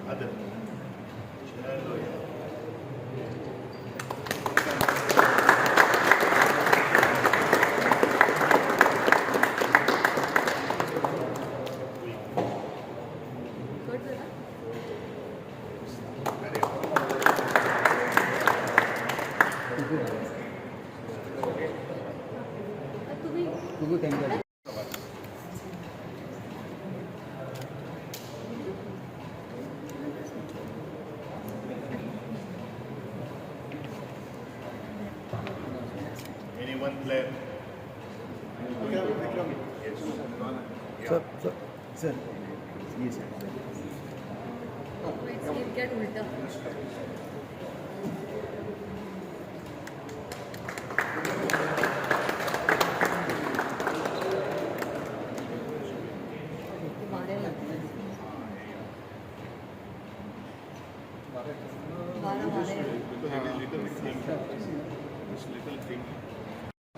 Other. Any one player? Yes. Sir. Yes. Get ulta.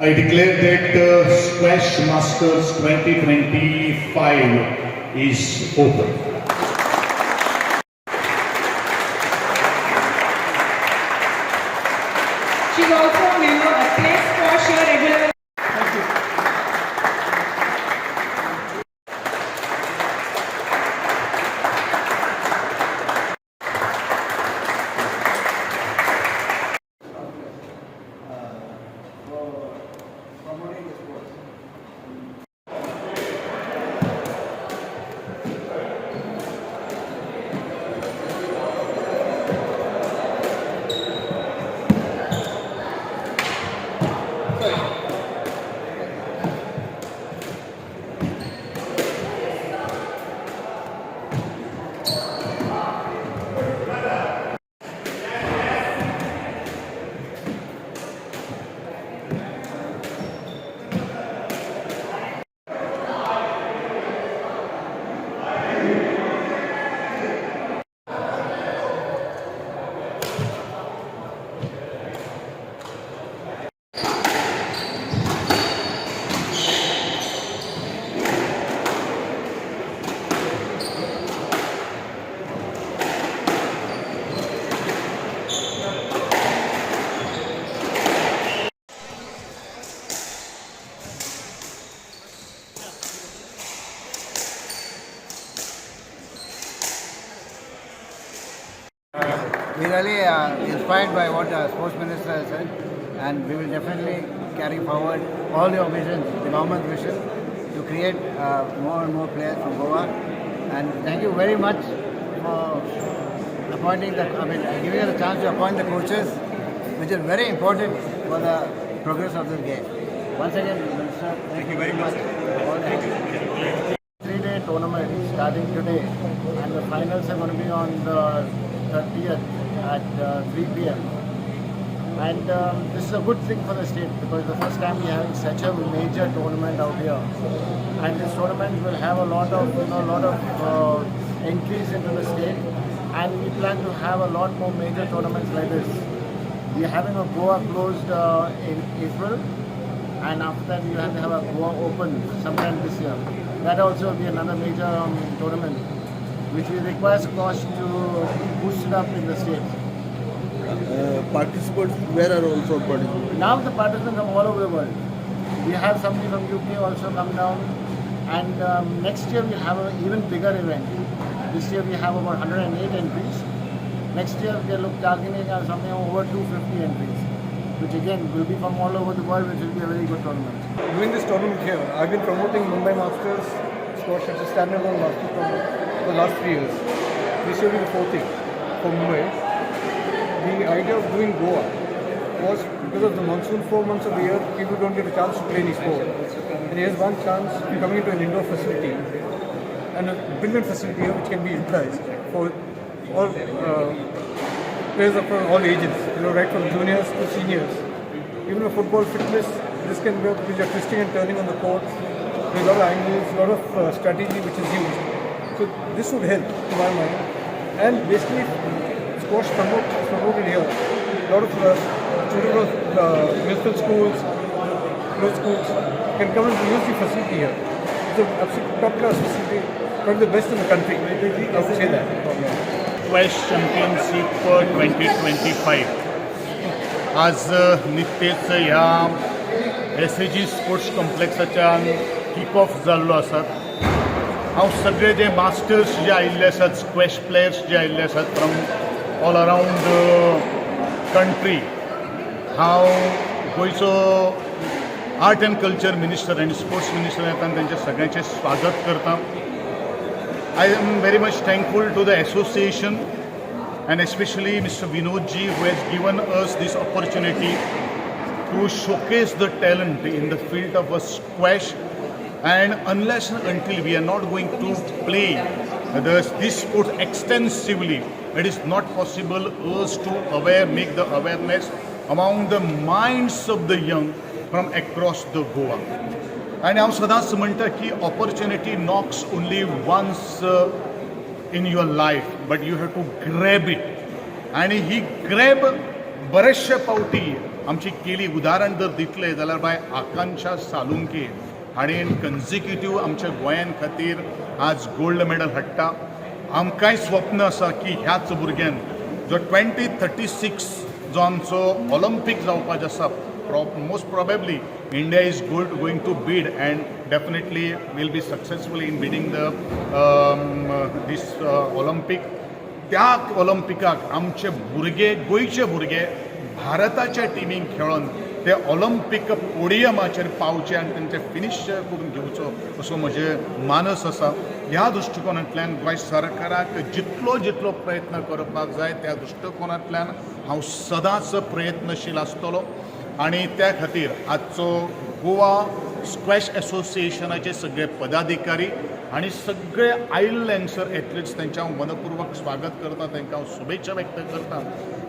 I declare that Squash Masters 2025 is open. She's also a member of Play Squash here regularly. We really are inspired by what the sports minister has said, and we will definitely carry forward all your visions, the government vision, to create more and more players from Goa. And thank you very much for appointing giving us a chance to appoint the coaches, which is very important for the progress of this game. Once again, Minister, thank you very much. Three-day tournament starting today, and the finals are going to be on the 30th at 3 p.m. And this is a good thing for the state because the first time we're having such a major tournament out here. And this tournament will have a lot of entries into the state, and we plan to have a lot more major tournaments like this. We're having a Goa closed in April, and after that we have to have a Goa Open sometime this year. That also will be another major tournament, which will require squash to boost it up in the state. Participants, where are also participating? Now the participants from all over the world. We have somebody from UK also come down, and next year we'll have an even bigger event. This year we have about 108 entries. Next year we are targeting something over 250 entries, which again will be from all over the world, which will be a very good tournament. Doing this tournament here, I've been promoting Mumbai Masters squash as a standalone Masters tournament for the last 3 years. This will be the 4th thing for Mumbai. The idea of doing Goa was because of the monsoon 4 months of the year, people don't get a chance to play any sport. And here's one chance, you're coming into an indoor facility and a brilliant facility here which can be utilized for all players of all ages, right from juniors to seniors. Even a football fitness, this can be because you're twisting and turning on the court. There's a lot of angles, a lot of strategy which is used. So this would help to my mind. And basically, squash promoted here. A lot of children of municipal schools, closed schools can come and use the facility here. It's an absolute top class facility, probably the best in the country. I would say that. Squash championship 2025 आज निकतेच ह्या SAG sports कॉम्प्लेक्साच्यान kick off जाल्लो आसा. हांव सगळे जे masters जे आयिल्ले आसात, squash players जे आयिल्ले आसात फ्रॉम ऑल अरावंड कंट्री, हांव गोंयचो आर्ट एंड कल्चर मिनिस्टर आनी स्पोर्ट्स मिनिस्टर येता तेंचे सगळ्यांचें स्वागत करता. I am very much thankful to the association and especially Mr. Vinodji, who has given us this opportunity to showcase the talent in the field of a squash. And unless and until we are not going to play this sport extensively, it is not possible us to make the awareness among the minds of the young from across the Goa. आणि हांव सदांच म्हणटा की opportunity knocks only once in your life, but you have to grab it. आनी ही grab बरेचशे फावटी आमची केली. उदाहरण जर दितले जाल्यार बाय आकांक्षा सालुंके हाणें कन्झिक्युटीव आमच्या गोंयान खातीर आज गोल्ड मेडल हाडटा. आमकांय स्वप्न आसा की ह्याच भुरग्यान जो 2036 जो आमचो ऑलिंपीक जावपाचो आसा, most probably India is going to bid and definitely will be successful in bidding this Olympic. त्या ऑलिंपिकाक आमचे भुरगे, गोंयचे भुरगे भारताच्या टिमीक खेळून ते ऑलिंपीक पोडियमाचेर पावचे आनी तेंचे फिनिश करून घेवचो असो म्हजें मानस आसा. ह्या दृश्टिकोनांतल्यान गोंय सरकाराक जितलो प्रयत्न करपाक जाय त्या दृश्टिकोनांतल्यान हांव सदांच प्रयत्नशील आसतलो. आणि त्या खातीर आजचो गोवा स्क्वॅश एसोसिएशनाचे सगळे पदाधिकारी आणि सगळे आयिल्ले हांगसर एथलीट्स तेंच्या हांव मनपूर्वक स्वागत करता, तांकां हांव शुभेच्छा व्यक्त करता.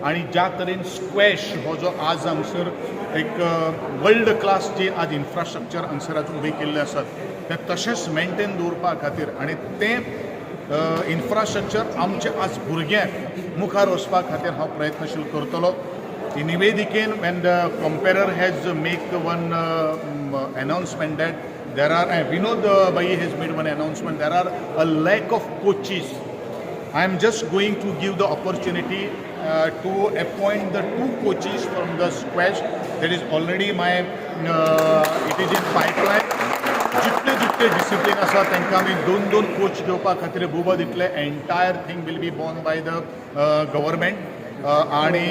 आणि ज्या तरेन स्क्वॅश हो जो आज हांगसर एक वर्ल्ड क्लास जे आज इन्फ्रास्ट्रक्चर हांगसर आज उबे केल्ले आसात ते तशेंच मेंटेन दवरपा खातीर आणि ते इन्फ्रास्ट्रक्चर आमचे आज भुरग्यांक मुखार वचपा खातीर हांव प्रयत्नशील करतलो. In Nivediken, when the comparer has make one announcement that there are, Vinod Bhai has made one announcement, there are a lack of coaches. I am just going to give the opportunity to appoint the 2 coaches from the squash. That is already it is in pipeline. जितले discipline आसा तांकां आमी 2 coach घेवपा खातीर बोबो दितले. Entire thing will be borne by the government. आणि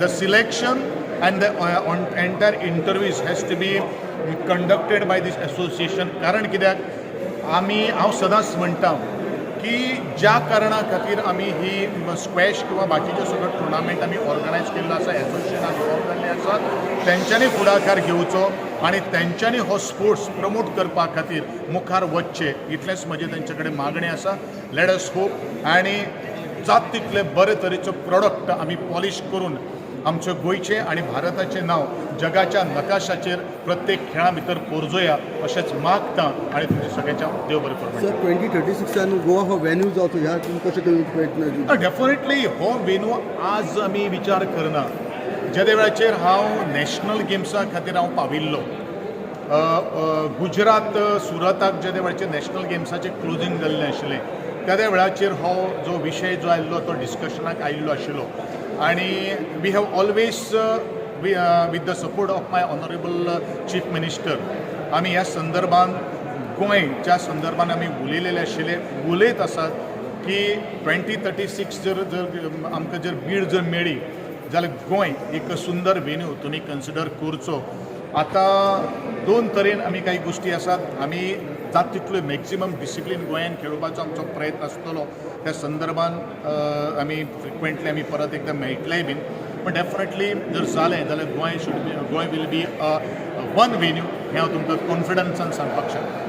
the selection and the entire interviews has to be conducted by this association. कारण कित्याक हांव सदांच म्हणटा की ज्या कारणा खातीर आमी ही स्क्वॅश किंवा बाकीचे सगळे टुर्नामेंट आमी ऑर्गनायज केल्लो आसा, एसोसिएशनान फॉर्म जाल्ले आसा, तेंच्यांनी फुडाकार घेवचो आणि तेंच्यांनी हो स्पोर्ट्स प्रमोट करपा खातीर मुखार वचचे, इतलेंच म्हजें तेंचे कडेन मागणें आसा. लेट अस होप आणि जात तितले बरे तरेचो प्रोडक्ट आमी पॉलिश करून आमचे गोंयचे आणि भारताचे नांव जगाच्या नकाशाचेर प्रत्येक खेळा भितर पोरजोया अशेंच मागता. आणि तुमचे सगळ्यांच्या देव बरें करूं. सर 2036 गोवा हो वेन्यू जावचो ह्या कशें करून प्रयत्न? डेफिनेटली हो वेन्यू आज आमी विचार करना. ज्या वेळाचेर हांव नॅशनल गेम्सा खातीर हांव पाविल्लो गुजरात सुरताक, ज्या वेळाचेर नॅशनल गेम्साचें क्लोजींग जाल्लें आशिल्लें, त्या वेळाचेर हो जो विशय जो आयिल्लो तो डिस्कशनाक आयिल्लो आशिल्लो. आणि we have always with the support of my honourable chief minister आमी ह्या संदर्भान गोंयच्या संदर्भान आमी उलयलेले आशिल्ले, उलयत आसात की 2036 जर आमकां जर बीड जर मेळ्ळी जाल्यार गोंय एक सुंदर वेन्यू तुमी कन्सिडर करचो. आतां 2 तरेन आमी काही गोष्टी आसात. आमी जात तितलो मॅक्झिमम डिसिप्लीन गोंयान खेळोवपाचो आमचो प्रयत्न आसतलो. त्या संदर्भान आमी फ्रिक्वेंटली आमी परत एकदां मेळटलेय बीन. पण डेफिनेटली जर जालें जाल्यार Goa we'll B one venue हें हांव तुमकां कॉन्फिडन्सान सांगपाक शकता.